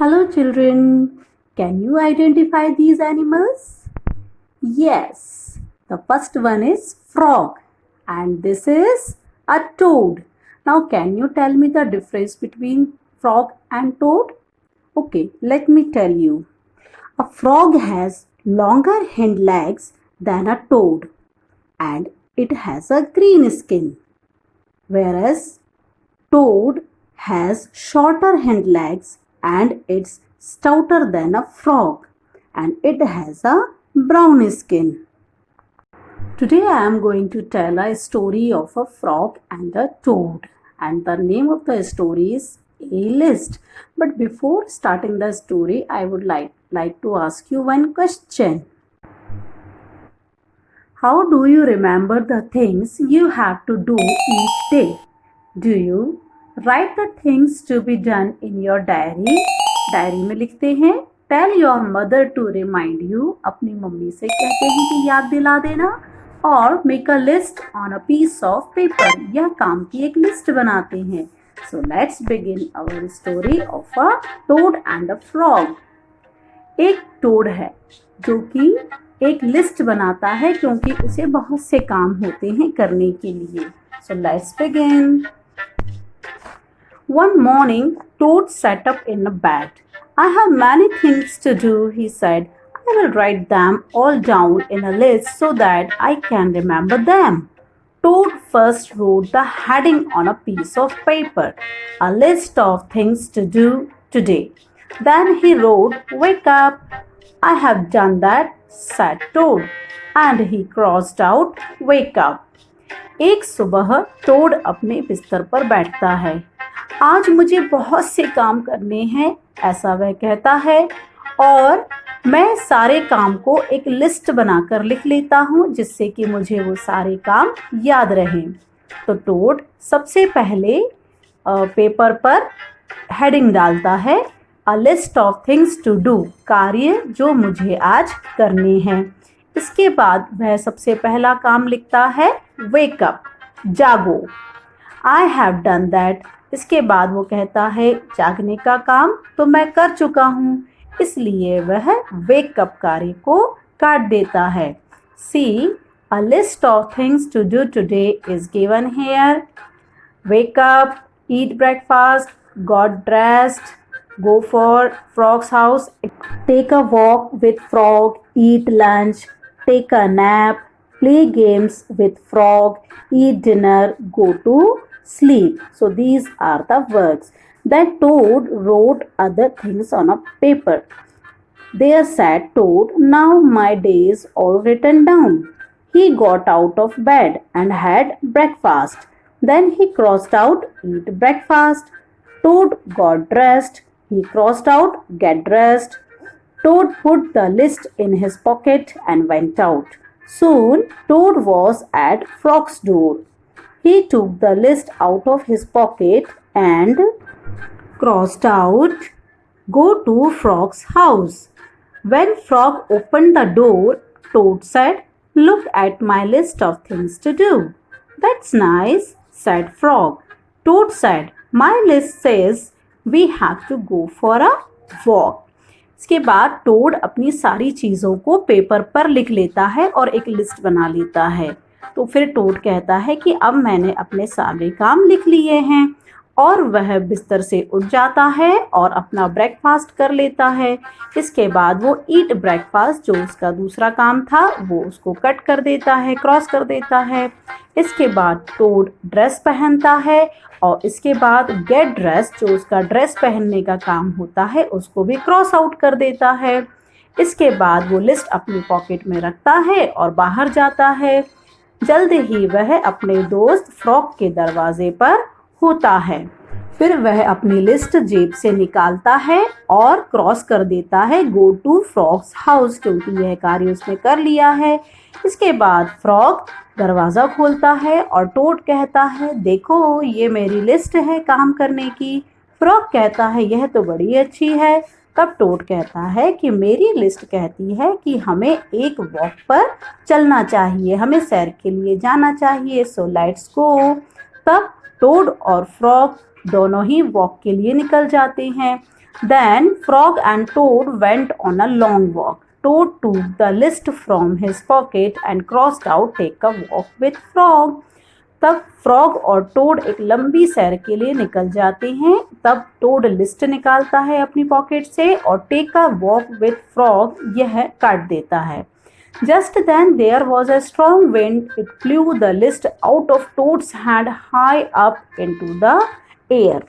Hello, children. Can you identify these animals? Yes. The first one is frog, and this is a toad. Now, can you tell me the difference between frog and toad? Okay, let me tell you. A frog has longer hind legs than a toad, and it has a green skin, whereas toad has shorter hind legs and it's stouter than a frog and it has a brown skin. Today I am going to tell a story of a frog and a toad, and the name of the story is A List. But before starting the story, I would like to ask you one question. How do you remember the things you have to do each day? Do you write the things to be done in your diary? Diary में लिखते हैं. Tell your mother to remind you. अपनी mummy से कहते हैं कि याद दिला देना. और make a list on a piece of paper. यह काम की एक लिस्ट बनाते हैं. So let's begin our story of a toad and a frog. एक टोड है जो कि एक लिस्ट बनाता है क्योंकि उसे बहुत से काम होते हैं करने के लिए. So let's begin. One morning, Toad sat up in a bed. I have many things to do, he said. I will write them all down in a list so that I can remember them. Toad first wrote the heading on a piece of paper, a list of things to do today. Then he wrote, wake up. I have done that, said Toad, and he crossed out wake up. एक सुबह toad अपने बिस्तर पर बैठता है. आज मुझे बहुत से काम करने हैं, ऐसा वह कहता है, और मैं सारे काम को एक लिस्ट बनाकर लिख लेता हूँ जिससे कि मुझे वो सारे काम याद रहें. तो टोड सबसे पहले पेपर पर हेडिंग डालता है, a list of things to do, कार्य जो मुझे आज करने हैं. इसके बाद वह सबसे पहला काम लिखता है वेक अप, जागो. I have done that. इसके बाद वो कहता है जागने का काम तो मैं कर चुका हूँ, इसलिए वह वेक अप कार्य को काट देता है. See, a list of things to do today is given here. Wake up, eat breakfast, got dressed, go for frog's house, take a walk with frog, eat lunch, take a nap, play games with frog, eat dinner, go to sleep. So these are the works. Then Toad wrote other things on a paper. There sat Toad, now my day is all written down. He got out of bed and had breakfast. Then he crossed out eat breakfast. Toad got dressed. He crossed out get dressed. Toad put the list in his pocket and went out. Soon Toad was at Frog's door. He took the list out of his pocket and crossed out go to Frog's house. When Frog opened the door, Toad said, look at my list of things to do. That's nice, said Frog. Toad said, my list says we have to go for a walk. इसके बाद toad अपनी सारी चीज़ों को paper पर लिख लेता है और एक लिस्ट बना लेता है. तो फिर टोड कहता है कि अब मैंने अपने सारे काम लिख लिए हैं, और वह बिस्तर से उठ जाता है और अपना ब्रेकफास्ट कर लेता है. इसके बाद वो ईट ब्रेकफास्ट, जो उसका दूसरा काम था, वो उसको कट कर देता है, क्रॉस कर देता है. इसके बाद टोड ड्रेस पहनता है और इसके बाद गेट ड्रेस, जो उसका ड्रेस पहनने का काम होता है, उसको भी क्रॉस आउट कर देता है. इसके बाद वो लिस्ट अपनी पॉकेट में रखता है और बाहर जाता है. जल्द ही वह अपने दोस्त फ्रॉग के दरवाजे पर होता है. फिर वह अपनी लिस्ट जेब से निकालता है और क्रॉस कर देता है गो टू फ्रॉग्स हाउस, क्योंकि यह कार्य उसने कर लिया है. इसके बाद फ्रॉग दरवाज़ा खोलता है और टोड कहता है, देखो ये मेरी लिस्ट है काम करने की. फ्रॉग कहता है, यह तो बड़ी अच्छी है. तब टोड कहता है कि मेरी लिस्ट कहती है कि हमें एक वॉक पर चलना चाहिए, हमें सैर के लिए जाना चाहिए. So let's go. तब टोड और फ्रॉग दोनों ही वॉक के लिए निकल जाते हैं. Then Frog and Toad went on a long walk. Toad took the list from his pocket and crossed out take a walk with Frog. तब फ्रॉग और टोड एक लंबी सैर के लिए निकल जाते हैं। तब टोड लिस्ट निकालता है अपनी पॉकेट से और take a walk with frog यह काट देता है। Just then there was a strong wind. It blew the list out of Toad's hand high up into the air.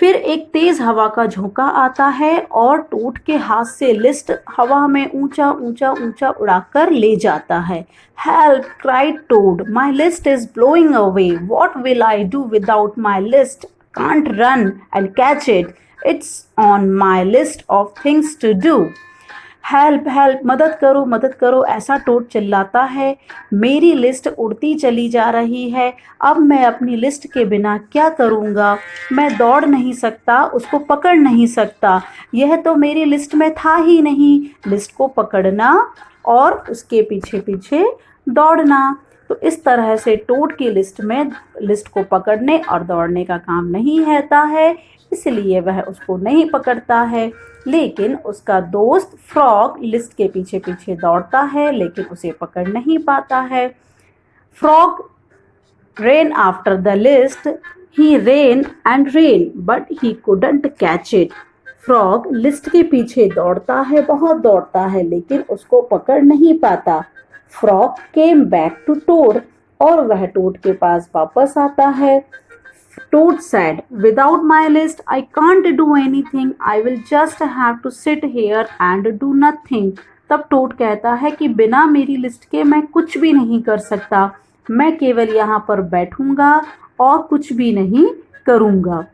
फिर एक तेज हवा का झोंका आता है और टोड के हाथ से लिस्ट हवा में ऊंचा ऊंचा ऊंचा उड़ाकर ले जाता है। Help cried toad, my list is blowing away, what will I do without my list, can't run and catch it, it's on my list of things to do. Help help, मदद करो, ऐसा टोड चिल्लाता है। मेरी list उड़ती चली जा रही है, अब मैं अपनी लिस्ट के बिना क्या करूँगा। मैं दौड़ नहीं सकता, उसको पकड़ नहीं सकता, यह तो मेरी लिस्ट में था ही नहीं। लिस्ट को पकड़ना और उसके पीछे पीछे दौड़ना। तो इस तरह से टोड की लिस्ट में लिस्ट को पकड़ने और दौड़ने का काम नहीं रहता है, इसलिए वह उसको नहीं पकड़ता है। लेकिन उसका दोस्त फ्रॉग लिस्ट के पीछे पीछे दौड़ता है लेकिन उसे पकड़ नहीं पाता है। Frog ran after the list. He ran and ran, but he couldn't catch it. Frog list के पीछे दौड़ता है, बहुत दौड़ता है, लेकिन उसको पकड़ नहीं पाता। Frog came back to toad, और वह टोड के पास वापस आता है। Toad said, without my list, I can't do anything. I will just have to sit here and do nothing. तब टोड कहता है कि बिना मेरी लिस्ट के मैं कुछ भी नहीं कर सकता, मैं केवल यहाँ पर बैठूंगा और कुछ भी नहीं करूंगा।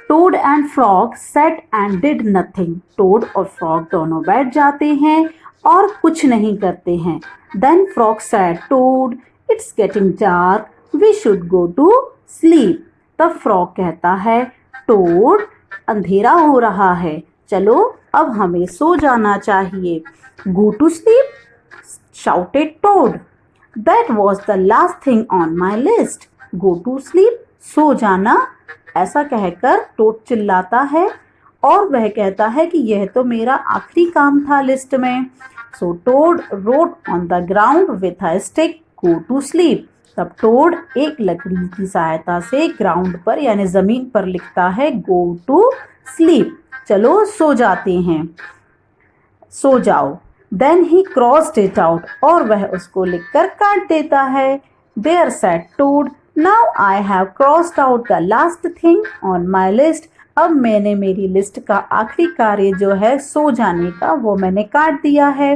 Toad and frog sat and did nothing. Toad और फ्रॉग दोनों बैठ जाते हैं और कुछ नहीं करते हैं। Then frog said, toad, it's getting dark, we should go to sleep. तब फ्रॉग कहता है, टोड, अंधेरा हो रहा है, चलो अब हमें सो जाना चाहिए। Go to sleep, shouted toad, that was the last thing on my list. Go to sleep, सो जाना, ऐसा कहकर टोड चिल्लाता है और वह कहता है कि यह तो मेरा आखिरी काम था लिस्ट में। So toad wrote on the ground with a stick, go to sleep. तब टोड एक लकड़ी की सहायता से ग्राउंड पर यानी जमीन पर लिखता है, गो टू स्लीप, चलो सो जाते हैं, सो जाओ। Then he crossed it out, और वह उसको लिखकर काट देता है। There said toad, now I have crossed out the last thing on my list. अब मैंने मेरी लिस्ट का आखिरी कार्य जो है सो जाने का, वो मैंने काट दिया है।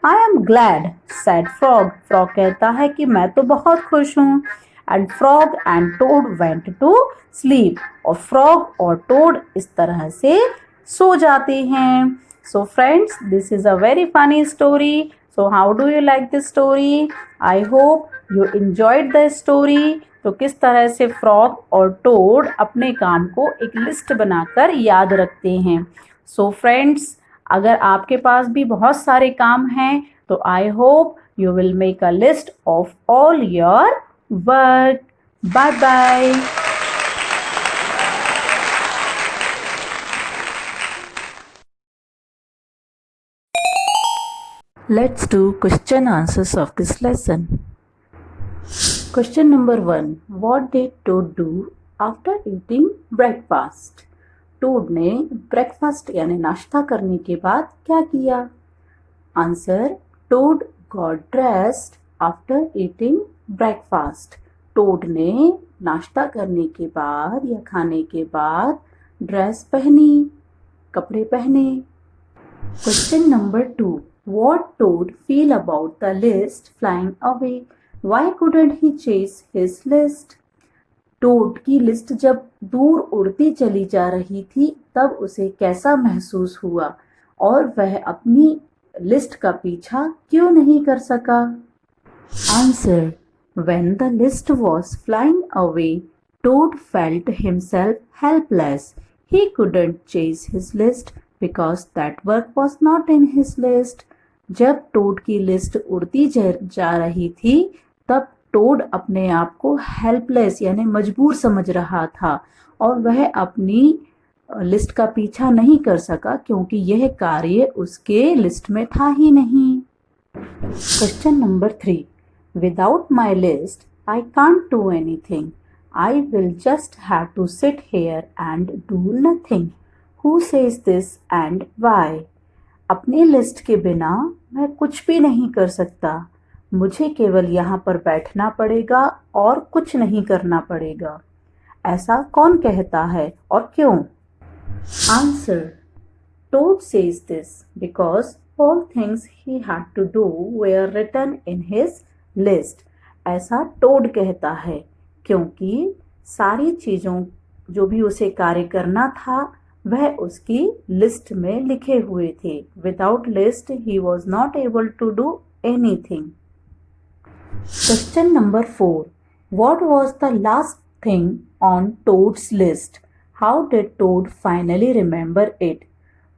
I am glad, said frog. Frog कहता है कि मैं तो बहुत खुश हूँ। And frog and toad went to sleep, और फ्रॉग और टोड इस तरह से सो जाते हैं। So friends, this is a very funny story. So how do you like this story? I hope you enjoyed the story. तो किस तरह से फ्रॉग और टोड अपने काम को एक लिस्ट बनाकर याद रखते हैं। सो फ्रेंड्स, अगर आपके पास भी बहुत सारे काम हैं तो I hope you will make a list of all your work. Bye bye. Let's do question answers of this lesson. Question number 1. What did Toad do after eating breakfast? Toad ने breakfast यानी नाश्ता करने के बाद क्या किया? Answer, toad got dressed after eating breakfast. Toad ने नाश्ता करने के बाद या खाने के बाद ड्रेस पहनी, कपड़े पहने. Question number 2. What Toad feel about the list flying away? Why couldn't he chase his list? Toad की लिस्ट जब दूर उड़ती चली जा रही थी तब उसे कैसा महसूस हुआ और वह अपनी लिस्ट का पीछा क्यों नहीं कर सका? Answer, when the list was flying away, Toad felt himself helpless. He couldn't chase his list because that work was not in his list. जब टोड की लिस्ट उड़ती जा रही थी तब टोड अपने आप को हेल्पलेस यानी मजबूर समझ रहा था और वह अपनी लिस्ट का पीछा नहीं कर सका क्योंकि यह कार्य उसके लिस्ट में था ही नहीं। Question number 3, without my list I can't do anything, I will just have to sit here and do nothing, who says this and why? अपनी लिस्ट के बिना मैं कुछ भी नहीं कर सकता, मुझे केवल यहाँ पर बैठना पड़ेगा और कुछ नहीं करना पड़ेगा। ऐसा कौन कहता है और क्यों? Answer, Toad says this because all things he had to do were written in his list. ऐसा टोड कहता है क्योंकि सारी चीज़ों जो भी उसे कार्य करना था वह उसकी लिस्ट में लिखे हुए थे। Without list he was not able to do anything. Question number 4. What was the last thing on Toad's list? How did Toad finally remember it?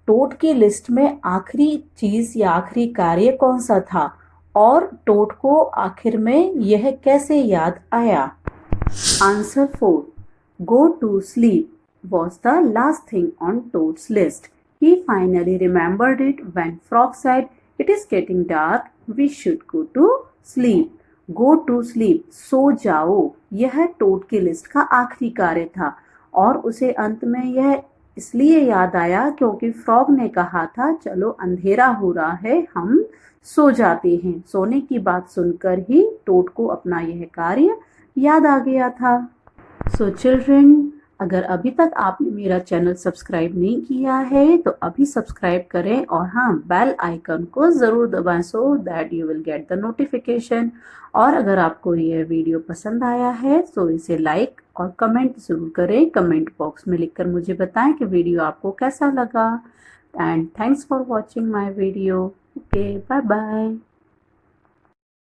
Toad की लिस्ट में आखिरी चीज या आखिरी कार्य कौन सा था और टोड को आखिर में यह कैसे याद आया? Answer 4. Go to sleep was the last thing on Toad's list. He finally remembered it when Frog said, "It is getting dark, we should go to sleep." Go to sleep, सो जाओ, यह toad की list का आखिरी कार्य था और उसे अंत में यह इसलिए याद आया क्योंकि फ्रॉग ने कहा था चलो अंधेरा हो रहा है, हम सो जाते हैं। सोने की बात सुनकर ही टोड को अपना यह कार्य याद आ गया था। सो चिल्ड्रन, अगर अभी तक आपने मेरा चैनल सब्सक्राइब नहीं किया है तो अभी सब्सक्राइब करें और हाँ, बेल आइकन को ज़रूर दबाएं so that you will get the notification. और अगर आपको यह वीडियो पसंद आया है तो इसे लाइक और कमेंट ज़रूर करें। कमेंट बॉक्स में लिखकर मुझे बताएं कि वीडियो आपको कैसा लगा। And thanks for watching my video. Okay, bye bye.